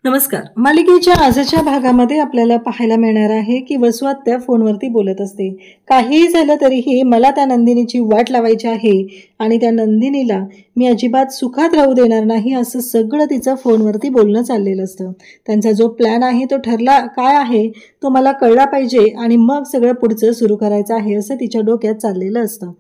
नमस्कार. मालिकेच्या आजच्या भागामध्ये आपल्याला पाहायला मिळणार आहे की वसु आत्या फोनवरती बोलत असते. काहीही झालं तरीही मला त्या नंदिनीची वाट लावायची आहे आणि त्या नंदिनीला मी अजिबात सुखात राहू देणार नाही, असं सगळं तिचं फोनवरती बोलणं चाललेलं असतं. त्यांचा जो प्लॅन आहे तो ठरला काय आहे तो मला कळला पाहिजे आणि मग सगळं पुढचं सुरू करायचं आहे असं तिच्या डोक्यात चाललेलं असतं.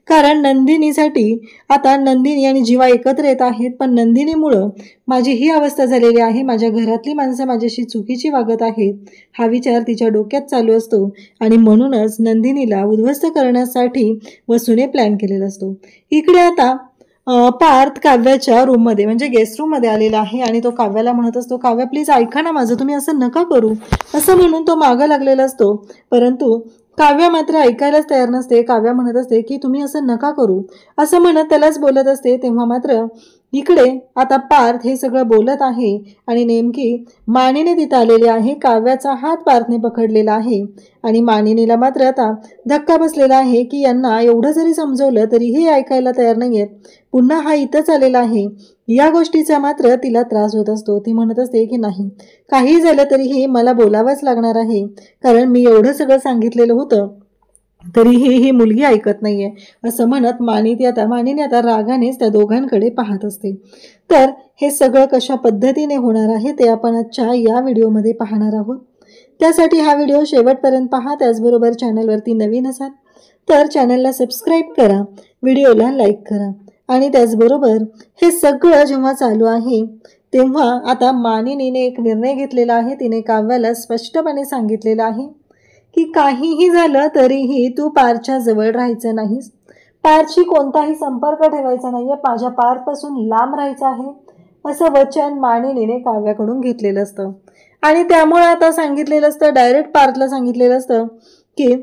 कारण नंदिनीसाठी आता नंदिनी आणि जीवा एकत्र येत आहेत, पण नंदिनीमुळं माझी ही अवस्था झालेली आहे, माझ्या घरातली माणसं माझ्याशी चुकीची वागत आहेत, हा विचार तिच्या डोक्यात चालू असतो आणि म्हणूनच नंदिनीला उद्ध्वस्त करण्यासाठी वसूने प्लॅन केलेला असतो. इकडे आता पार्थ काव्याच्या रूममध्ये म्हणजे गेस्ट रूममध्ये आलेला आहे आणि तो काव्याला म्हणत असतो, काव्या प्लीज ऐका ना माझं, तुम्ही असं नका करू, असं म्हणून तो मागं लागलेला असतो. परंतु काव्या मात्र ऐकायलाच तयार नसते. काव्या म्हणत असते की तुम्ही असं नका करू असं म्हणत त्यालाच बोलत असते. तेव्हा मात्र इकडे आता पार्थ हे सगळं बोलत आहे आणि नेमकी मानिनी तिथं आलेली आहे. काव्याचा हात पार्थने पकडलेला आहे आणि मानिनीला मात्र आता धक्का बसलेला आहे की यांना एवढं जरी समजवलं तरीही ऐकायला तयार नाहीयेत. पुन्हा हा इथंच आलेला आहे. या गोष्टीचा मात्र तिला त्रास होत असतो. ती म्हणत असते की नाही, काही झालं तरीही मला बोलावंच लागणार आहे, कारण मी एवढं सगळं सांगितलेलं होतं तरीही ही मुलगी ऐकत नाहीये, असं म्हणत मानिनी आता रागानेच त्या दोघांकडे पाहत असते. तर हे सगळं कशा पद्धतीने होणार आहे ते आपण आजच्या या व्हिडिओमध्ये पाहणार आहोत. त्यासाठी हा व्हिडिओ शेवटपर्यंत पहा. त्याचबरोबर चॅनलवरती नवीन असाल तर चॅनलला सबस्क्राईब करा, व्हिडिओला लाईक करा. आणि त्याचबरोबर हे सगळं जेव्हा चालू आहे तेव्हा आता मानिनीने एक निर्णय घेतलेला आहे. तिने काव्याला स्पष्टपणे सांगितलेलं आहे की काहीही झालं तरीही तू पारच्या जवळ राहायचं नाहीस, पारशी कोणताही संपर्क ठेवायचा नाहीये, माझ्या पारपासून लांब राहायचं आहे, असं वचन मानिनीने काव्याकडून घेतलेलं असतं. आणि त्यामुळे आता सांगितलेलं असतं, डायरेक्ट पार्थला सांगितलेलं असतं की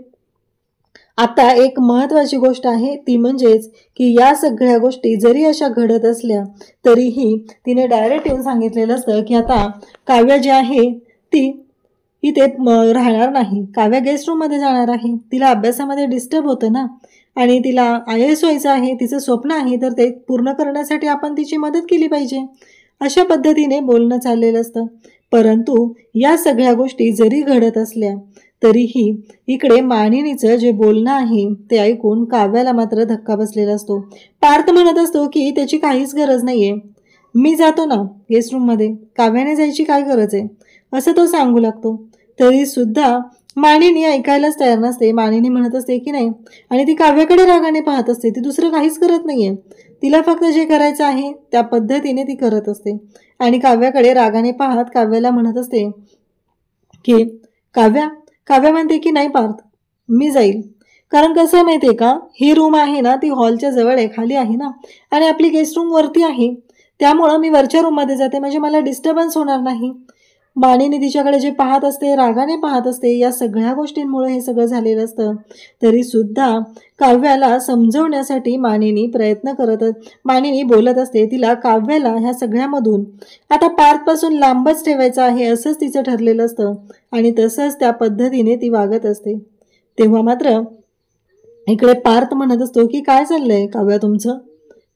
आता एक महत्त्वाची गोष्ट आहे, ती म्हणजेच की या सगळ्या गोष्टी जरी अशा घडत असल्या तरीही तिने डायरेक्ट येऊन सांगितलेलं असतं की आता काव्या जी आहे ती इथे राहणार नाही, काव्या गेस्ट रूममध्ये जाणार आहे. तिला अभ्यासामध्ये डिस्टर्ब होतं ना आणि तिला IAS व्हायचं आहे, तिचं स्वप्न आहे, तर ते पूर्ण करण्यासाठी आपण तिची मदत केली पाहिजे, अशा पद्धतीने बोलणं चाललेलं असतं. परंतु या सगळ्या गोष्टी जरी घडत असल्या तरीही इकडे मानिनीचं जे बोलणं आहे ते ऐकून काव्याला मात्र धक्का बसलेला असतो. पार्थ म्हणत असतो की त्याची काहीच गरज नाहीये, मी जातो ना गेस्ट रूममध्ये, काव्याने जायची काय गरज आहे, असं तो सांगू लागतो. तरी सुद्धा मानिनी ऐकायलाच तयार नसते. मानिनी म्हणत असते की नाही आणि ती काव्याकडे रागाने पाहत असते. ती दुसरं काहीच करत नाहीये, तिला फक्त जे करायचं आहे त्या पद्धतीने ती करत असते आणि काव्याकडे रागाने पाहत काव्याला म्हणत असते की काव्या म्हणते की नाही पार्थ, मी जाईल, कारण कसं माहिती आहे का, ही रूम आहे ना ती हॉलच्या जवळ आहे, खाली आहे ना, आणि आपली गेस्ट रूम वरती आहे, त्यामुळं मी वरच्या रूममध्ये जाते, म्हणजे मला डिस्टर्बन्स होणार नाही. मानिनी तिच्याकडे जे पाहत असते, रागाने पाहत असते, या सगळ्या गोष्टींमुळे हे सगळं झालेलं असतं. तरी सुद्धा काव्याला समजवण्यासाठी मानिनी बोलत असते. तिला काव्याला ह्या सगळ्यामधून आता पार्थपासून लांबच ठेवायचं आहे असंच तिचं ठरलेलं असतं आणि तसंच त्या पद्धतीने ती वागत असते. तेव्हा मात्र इकडे पार्थ म्हणत असतो की काय चाललंय काव्या तुमचं.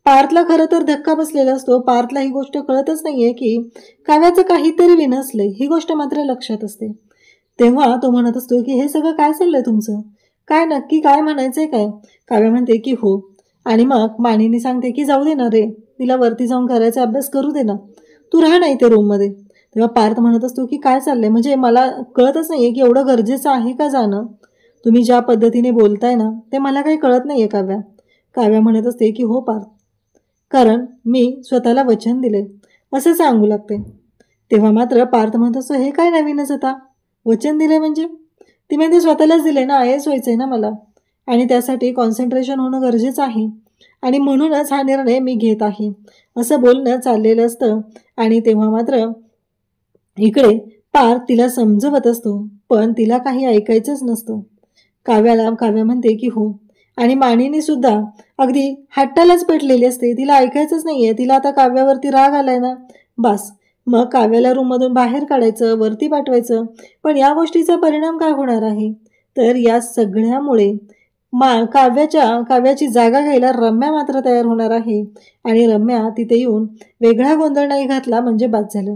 पार्थला खरं तर धक्का बसलेला असतो. पार्थला ही गोष्ट कळतच नाहीये की काव्याचं काहीतरी विनसलंय, ही गोष्ट मात्र लक्षात असते. तेव्हा तो म्हणत असतो की हे सगळं काय चाललंय तुमचं, काय नक्की काय म्हणायचंय काय. काव्या म्हणते की हो, आणि मग मानिनी सांगते की जाऊ दे ना रे, तिला वरती जाऊन करायचा अभ्यास करू दे ना, तू राहा नाही ते रूममध्ये. तेव्हा पार्थ म्हणत असतो की काय चाललंय, म्हणजे मला कळतच नाहीये की एवढं गरजेचं आहे का जाणं, तुम्ही ज्या पद्धतीने बोलताय ना ते मला काही कळत नाहीये काव्या. काव्या म्हणत असते की हो पार्थ, कारण मी स्वतःला वचन दिले, असं सांगू लागते. तेव्हा मात्र पार्थ म्हणत असतो हे काय नवीनच, आता वचन दिले म्हणजे, ती म्हणते स्वतःलाच दिले ना, IAS व्हायचंय ना मला, आणि त्यासाठी कॉन्सन्ट्रेशन होणं गरजेचं आहे आणि म्हणूनच हा निर्णय मी घेत आहे, असं बोलणं चाललेलं असतं. आणि तेव्हा मात्र इकडे पार्थ तिला समजवत असतो, पण तिला काही ऐकायचंच नसतं. काव्या म्हणते की हो, आणि मानिनी सुद्धा अगदी हट्टालाच पेटलेली असते, तिला ऐकायचंच नाहीये. तिला आता काव्यावरती राग आलाय ना, बस मग काव्याला रूममधून बाहेर काढायचं, वरती पाठवायचं. पण या गोष्टीचा परिणाम काय होणार आहे, तर या सगळ्यामुळे काव्याची जागा घ्यायला रम्या मात्र तयार होणार आहे आणि रम्या तिथे येऊन वेगळा गोंधळ नाही घातला म्हणजे बाद झालं.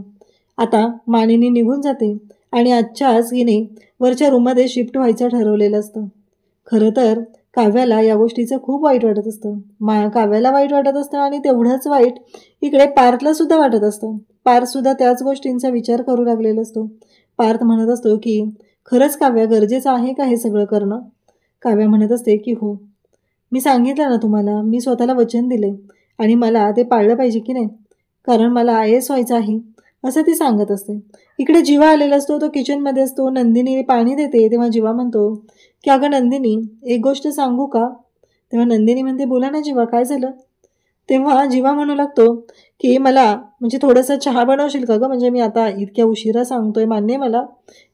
आता मानिनी निघून जाते आणि आजच्याच हिने वरच्या रूममध्ये शिफ्ट व्हायचं ठरवलेलं असतं. खरं तर काव्याला या गोष्टीचं खूप वाईट वाटत असतं. काव्याला वाईट वाटत असतं आणि तेवढंच वाईट इकडे पार्थला सुद्धा वाटत असतं. पार्थ सुद्धा त्याच गोष्टींचा विचार करू लागलेला असतो. पार्थ म्हणत असतो की खरंच काव्या गरजेचं आहे का हे सगळं करणं? काव्या म्हणत असते की हो, मी सांगितलं ना तुम्हाला, मी स्वतःला वचन दिले आणि मला ते पाळलं पाहिजे की नाही, कारण मला IAS व्हायचं आहे असं ती सांगत असते. इकडे जीवा आलेला असतो. तो किचनमध्ये असतो. नंदिनी पाणी देते तेव्हा जीवा म्हणतो की अगं नंदिनी, एक गोष्ट सांगू का? तेव्हा नंदिनी म्हणते बोला ना जीवा, काय झालं? तेव्हा जीवा म्हणू लागतो की मला म्हणजे थोडंसं चहा बनवशील का गं? म्हणजे मी आता इतक्या उशिरा सांगतोय, मान्य मला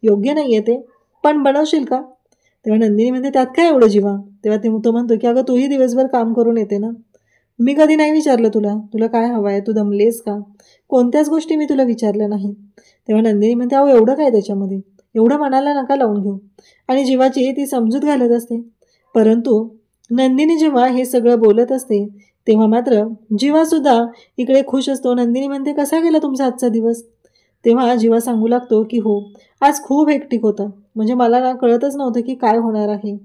योग्य नाही आहे ते, पण बनवशील का? तेव्हा नंदिनी म्हणते त्यात काय एवढं जीवा? तेव्हा तो म्हणतो की अगं तूही दिवसभर काम करून येते ना, मी कधी नाही विचारलं तुला, तुला काय हवं आहे, तू दमलेस का? कोणत्याच गोष्टी मी तुला विचारल्या नाहीत. तेव्हा नंदिनी म्हणते अहो एवढं काय त्याच्यामध्ये, एवढं मनाला नका लावून घेऊ. आणि जीवाची ती समजूत घालत असते. परंतु नंदिनी जेव्हा हे सगळं बोलत असते तेव्हा मात्र जीवासुद्धा इकडे खुश असतो. नंदिनी म्हणते कसा गेला तुमचा आजचा दिवस? तेव्हा जीवा सांगू लागतो की हो, आज खूप हेक्टिक होतं. म्हणजे मला ना कळतच नव्हतं की काय होणार आहे,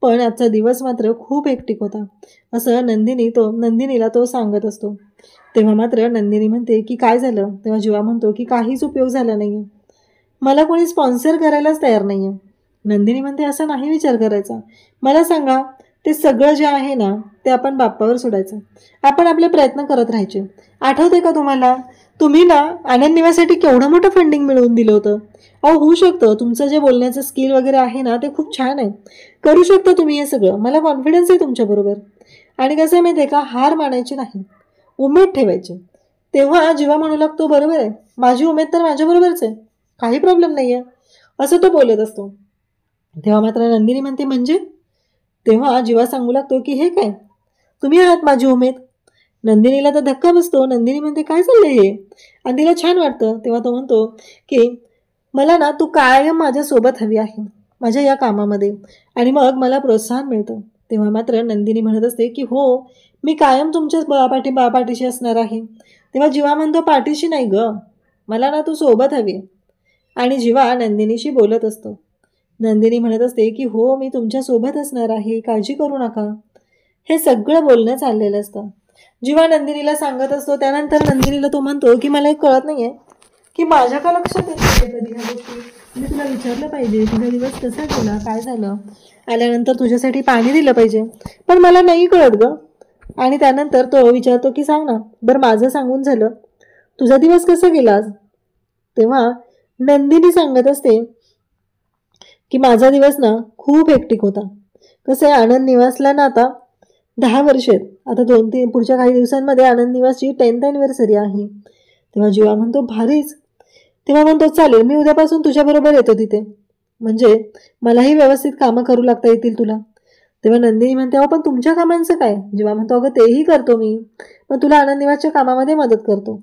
पण आजचा दिवस मात्र खूप हेक्टिक होता असं नंदिनीला तो सांगत असतो. तेव्हा मात्र नंदिनी म्हणते की काय झालं? तेव्हा जीवा म्हणतो की काहीच उपयोग झाला नाही आहे, मला कोणी स्पॉन्सर करायलाच तयार नाही आहे. नंदिनी म्हणते असं नाही विचार करायचा, मला सांगा ते सगळं जे आहे ना ते आपण बाप्पावर सोडायचं, आपण आपले प्रयत्न करत राहायचे. आठवते का तुम्हाला, तुम्ही ना आनंद निवासाठी केवढं मोठं फंडिंग मिळवून दिलं होतं. अहो होऊ शकतं, तुमचं जे बोलण्याचं स्किल वगैरे आहे ना ते खूप छान आहे, करू शकता तुम्ही हे सगळं, मला कॉन्फिडन्स आहे तुमच्याबरोबर. आणि कसं आहे माहिती आहे का, हार मानायची नाही, उमेद ठेवायची. तेव्हा जीवा म्हणू लागतो बरोबर आहे, माझी उमेद तर माझ्याबरोबरच आहे, काही प्रॉब्लेम नाही आहे असं तो बोलत असतो. तेव्हा मात्र नंदिनी म्हणते म्हणजे? तेव्हा जीवा सांगू लागतो की हे काय, तुम्ही आहात माझी उमेद. नंदिनीला तर धक्का बसतो. नंदिनी म्हणते काय चाललंय हे, आणि तिला छान वाटतं. तेव्हा तो म्हणतो की मला ना तू कायम माझ्यासोबत हवी आहे माझ्या या कामामध्ये, आणि मग मला प्रोत्साहन मिळतं. तेव्हा मात्र नंदिनी म्हणत असते की हो, मी कायम तुमच्या पाठीशी असणार आहे. तेव्हा जीवा म्हणतो पाठीशी नाही ग, मला ना तू सोबत हवी. आणि जीवा नंदिनीशी बोलत असतो. नंदिनी म्हणत असते की हो, मी तुमच्यासोबत असणार आहे, काळजी करू नका. हे सगळं बोलणं चाललेलं असतं. जीवा नंदिनीला सांगत असतो. त्यानंतर नंदिनीला तो म्हणतो की मला एक कळत नाही आहे की माझ्या का लक्षात येत नाही कधी ह्या गोष्टी, मी तुला विचारलं पाहिजे तुझा दिवस कसा गेला, काय झालं, आल्यानंतर तुझ्यासाठी पाणी दिलं पाहिजे, पण मला नाही कळत ग. आणि त्यानंतर तो विचारतो की सांग ना बरं, माझं सांगून झालं, तुझा दिवस कसा गेला आज? तेव्हा नंदिनी सांगत असते की माझा दिवस ना खूप हेक्टिक होता. कसं आहे, आनंद निवासला ना आता 10 वर्ष आहेत. आता 2-3 पुढच्या काही दिवसांमध्ये आनंद निवासची 10th अॅनिव्हर्सरी आहे. तेव्हा जीवा म्हणतो भारीच. तेव्हा म्हणतो चालेल, मी उद्यापासून तुझ्याबरोबर येतो तिथे, म्हणजे मलाही व्यवस्थित कामं करू लागता येतील तुला. तेव्हा नंदिनी म्हणते अहो पण तुमच्या कामांचं काय? जीवा म्हणतो अगं तेही करतो मी, पण तुला आनंद निवासच्या कामामध्ये मदत करतो.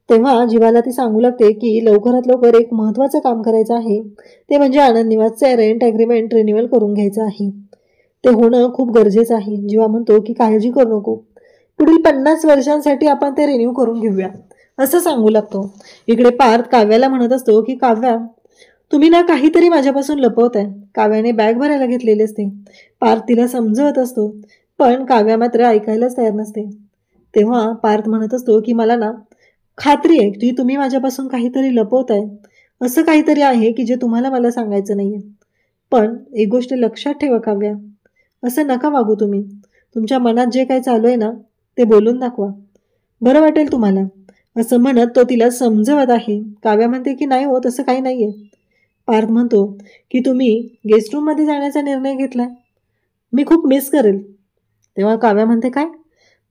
तेव्हा जीवाला ती सांगू लागते की लवकरात लवकर एक महत्त्वाचं काम करायचं आहे, ते म्हणजे आनंद निवासचे रेंट ॲग्रीमेंट रिन्युअल करून घ्यायचं आहे. ते होणं खूप गरजेचं आहे. जीवा म्हणतो की काळजी करू नको, पुढील 50 वर्षांसाठी आपण ते रिन्यू करून घेऊया असं सांगू लागतो. इकडे पार्थ काव्याला म्हणत असतो की काव्या, तुम्ही ना काहीतरी माझ्यापासून लपवताय. काव्याने बॅग भरायला घेतलेली असते. पार्थ तिला समजवत असतो, पण काव्या मात्र ऐकायलाच तयार नसते. तेव्हा पार्थ म्हणत असतो की मला ना खात्री आहे की तुम्ही माझ्यापासून काहीतरी लपवताय, असं काहीतरी आहे की जे तुम्हाला मला सांगायचं नाहीये. पण एक गोष्ट लक्षात ठेवा काव्या, असं नका वागू तुम्ही. तुमच्या मनात जे काही चालू आहे ना ते बोलून दाखवा, बरं वाटेल तुम्हाला असं म्हणत तो तिला समजवत आहे. काव्या म्हणते की नाही हो, तसं काही नाही आहे. पार्थ म्हणतो की तुम्ही गेस्ट रूममध्ये जाण्याचा निर्णय घेतलाय, मी खूप मिस करेल. तेव्हा काव्या म्हणते काय?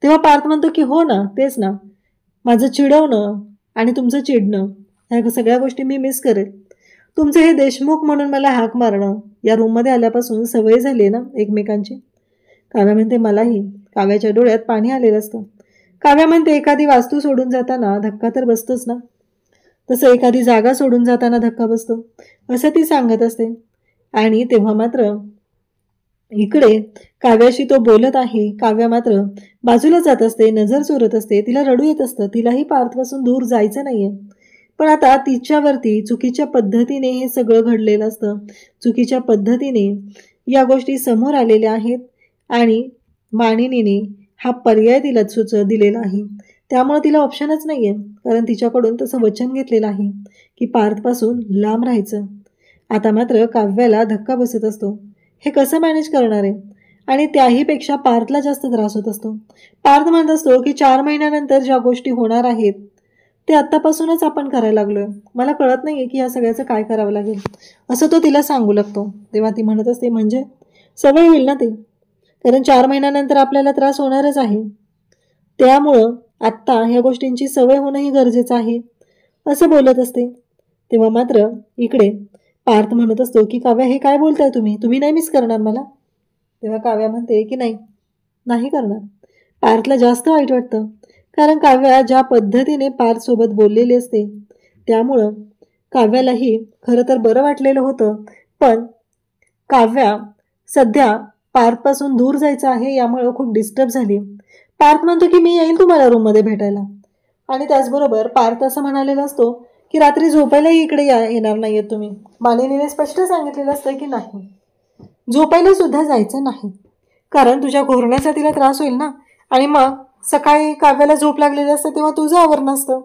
तेव्हा पार्थ म्हणतो की हो ना, तेच ना, माझं चिडवणं आणि तुमचं चिडणं ह्या सगळ्या गोष्टी मी मिस करेल. तुमचे हे देशमुख म्हणून मला हाक मारणं या रूममध्ये आल्यापासून सवय झाली ना एकमेकांची. काव्या म्हणते मलाही. काव्याच्या डोळ्यात पाणी आलेलं असतं. काव्या म्हणते एखादी वास्तू सोडून जाताना धक्का तर बसतोच ना, तसं एखादी जागा सोडून जाताना धक्का बसतो असं ती सांगत असते. आणि तेव्हा मात्र इकडे काव्याशी तो बोलत आहे. काव्या मात्र बाजूला जात असते, नजर चोरत असते, तिला रडू येत असतं. तिलाही पार्थपासून दूर जायचं नाहीये, पण आता तिच्यावरती चुकीच्या पद्धतीने हे सगळं घडलेलं असतं, चुकीच्या पद्धतीने या गोष्टी समोर आलेल्या आहेत आणि मानिनीने हा पर्याय तिला दिलेला आहे. त्यामुळे तिला ऑप्शनच नाही आहे, कारण तिच्याकडून तसं वचन घेतलेलं आहे की पार्थपासून लांब राहायचं. आता मात्र काव्याला धक्का बसत असतो. हे कसं मॅनेज करणार आहे? आणि त्याहीपेक्षा पार्थला जास्त त्रास होत असतो. पार्थ म्हणत असतो की 4 महिन्यानंतर ज्या गोष्टी होणार आहेत ते आत्तापासूनच आपण करायला लागलोय. मला कळत नाही आहे की या सगळ्याचं काय करावं लागेल, असं तो तिला सांगू लागतो. तेव्हा ती म्हणत असते, म्हणजे सवय होईल ना ते, कारण 4 महिन्यानंतर आपल्याला त्रास होणारच आहे. त्यामुळं आत्ता ह्या गोष्टींची सवय होणंही गरजेचं आहे, असं बोलत असते. तेव्हा मात्र इकडे पार्थ म्हणत असतो की काव्या, हे काय बोलताय तुम्ही नाही मिस करणार मला? तेव्हा काव्या म्हणते की नाही करणार. पार्थला जास्त वाईट वाटतं, कारण काव्या ज्या पद्धतीने पार्थसोबत बोललेली असते त्यामुळं काव्यालाही खरं तर बरं वाटलेलं होतं. पण काव्या सध्या पार्थपासून दूर जायचं आहे यामुळं खूप डिस्टर्ब झाली. पार्थ म्हणतो की मी येईल तुम्हाला रूममध्ये भेटायला, आणि त्याचबरोबर पार्थ असं म्हणालेला असतो की रात्री झोपायलाही इकडे येणार नाही आहेत तुम्ही. मानिनीने स्पष्ट सांगितलेलं असतं की नाही, झोपायला सुद्धा जायचं नाही, कारण तुझ्या घोरण्याचा तिला त्रास होईल ना, आणि मग सकाळी काव्याला झोप लागलेली असते तेव्हा तुझं आवरण असतं,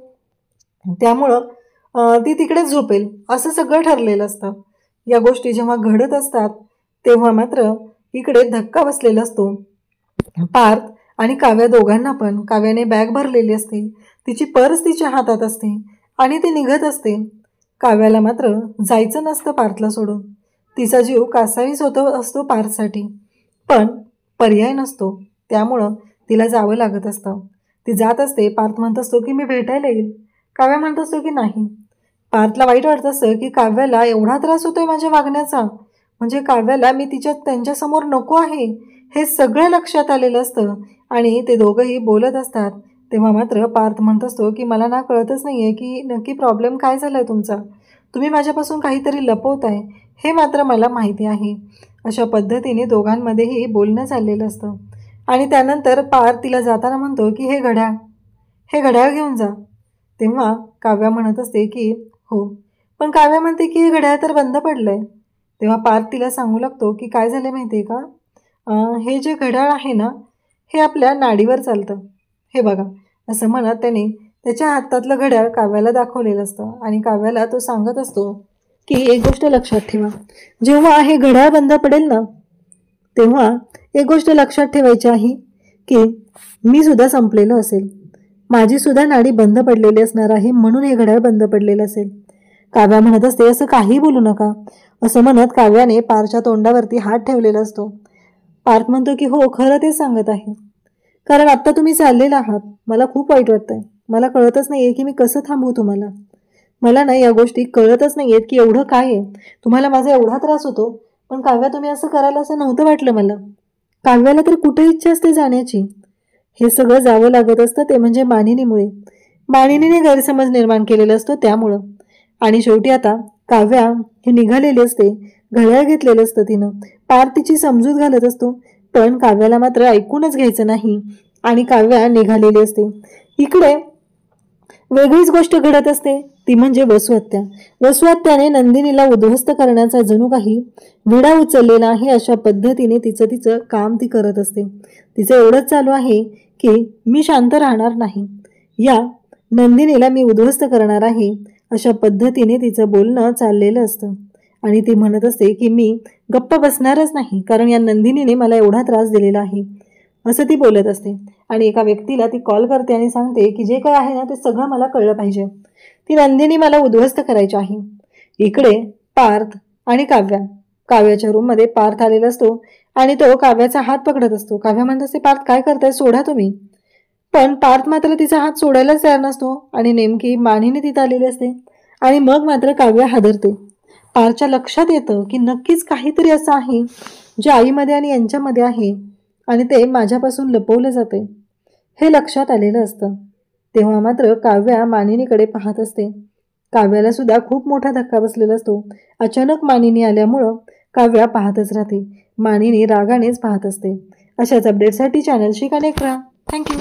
त्यामुळं ती तिकडेच झोपेल असं सगळं ठरलेलं असतं. या गोष्टी जेव्हा घडत असतात तेव्हा मात्र इकडे धक्का बसलेला असतो. पार्थ आणि काव्या दोघांना पण. काव्याने बॅग भरलेली असते, तिची पर्स तिच्या हातात असते आणि ती निघत असते. काव्याला मात्र जायचं नसतं पार्थला सोडून. तिचा जीव कासावीस होतो असतो पार्थसाठी, पण पर्याय नसतो, त्यामुळं तिला जावं लागत असतं. ती जात असते. पार्थ म्हणत असतो की मी भेटायला येईल. काव्या म्हणत असतो की नाही. पार्थला वाईट वाटत असतं की काव्याला एवढा त्रास होतोय माझ्या वागण्याचा, म्हणजे काव्याला मी त्यांच्यासमोर नको आहे हे सगळं लक्षात आलेलं असतं. आणि ते दोघंही बोलत असतात. तेव्हा मात्र पार्थ म्हणत असतो की मला ना कळतच नाही आहे की नक्की प्रॉब्लेम काय झाला आहे तुमचा, तुम्ही माझ्यापासून काहीतरी लपवताय हे मात्र मला माहिती आहे. अशा पद्धतीने दोघांमध्येही बोलणं चाललेलं असतं. आणि त्यानंतर पार्थ तिला जाताना म्हणतो की हे घड्याळ घेऊन जा. तेव्हा काव्या म्हणत असते की हो, पण काव्या म्हणते की हे घड्याळ तर बंद पडलं आहे. तेव्हा पार्थ तिला सांगू लागतो की काय झालं माहिती आहे का, हे जे घड्याळ आहे ना हे आपल्या नाडीवर चालतं, हे बघा, असं म्हणत त्याने त्याच्या हातातलं घड्याळ काव्याला दाखवलेलं असतं. आणि काव्याला तो सांगत असतो की एक गोष्ट लक्षात ठेवा, जेव्हा हे घड्याळ बंद पडेल ना तेव्हा एक गोष्ट लक्षात ठेवायची आहे की मी सुद्धा संपलेलं असेल, माझी सुद्धा नाडी बंद पडलेली असणार आहे, म्हणून हे घड्याळ बंद पडलेलं असेल. काव्या म्हणत असते असं काही बोलू नका, असं म्हणत काव्याने पार्थच्या तोंडावरती हात ठेवलेला असतो. पार्थ म्हणतो की हो, खरं तेच सांगत आहे, कारण आत्ता तुम्ही चाललेला आहात. मला खूप वाईट वाटतंय, मला कळतच नाही आहे की मी कसं थांबवू तुम्हाला. मला नाही या गोष्टी कळतच नाही आहेत की एवढं काय आहे, तुम्हाला माझा एवढा त्रास होतो, पण काव्या तुम्ही असं करायला असं नव्हतं वाटलं मला. काव्याला तर कुठे इच्छा असते जाण्याची, हे सगळं जावं लागत असतं ते म्हणजे मानिनीमुळे. मानिनीने गैरसमज निर्माण केलेला असतो त्यामुळं. आणि शेवटी आता काव्या हे निघालेली असते, घड्याळ घेतलेलं असतं तिनं. पार्थ तिची समजूत घालत असतो, पण काव्याला मात्र ऐकूनच घ्यायचं नाही आणि काव्या निघालेली असते. इकडे वेगळीच गोष्ट घडत असते, ती म्हणजे वसुहत्या. वसुहत्याने नंदिनीला उद्ध्वस्त करण्याचा जणू काही विडा उचललेला आहे. अशा पद्धतीने तिचं काम ती करत असते. तिचं एवढंच चालू आहे की मी शांत राहणार नाही, या नंदिनीला मी उद्ध्वस्त करणार आहे, अशा पद्धतीने तिचं बोलणं चाललेलं असतं. आणि ती म्हणत असते की मी गप्प बसणारच नाही, कारण या नंदिनीने मला एवढा त्रास दिलेला आहे, असं ती बोलत असते. आणि एका व्यक्तीला ती कॉल करते आणि सांगते की जे काय आहे ना ते सगळं मला कळलं पाहिजे, ती नंदिनी मला उद्ध्वस्त करायची आहे. इकडे पार्थ आणि काव्याच्या रूममध्ये पार्थ आलेला असतो आणि तो काव्याचा हात पकडत असतो. काव्या म्हणत असते पार्थ काय करताय, सोडा तुम्ही. पण पार्थ मात्र तिचा हात सोडायलाच तयार नसतो आणि नेमकी मानिनी तिथं आलेली असते. आणि मग मात्र काव्या हादरते. पार्थच्या लक्षात येतं की नक्कीच काहीतरी असं आहे जे आईमध्ये आणि यांच्यामध्ये आहे आणि ते माझ्यापासून लपवलं जाते, हे लक्षात आलेलं असतं. तेव्हा मात्र काव्या मानिनीकडे पाहत असते. काव्याला सुद्धा खूप मोठा धक्का बसलेला असतो. अचानक मानिनी आल्यामुळं काव्या पाहतच राहते. मानिनी रागानेच पाहत असते. अशाच अपडेटसाठी चॅनलशी कनेक्ट राहा. थँक्यू.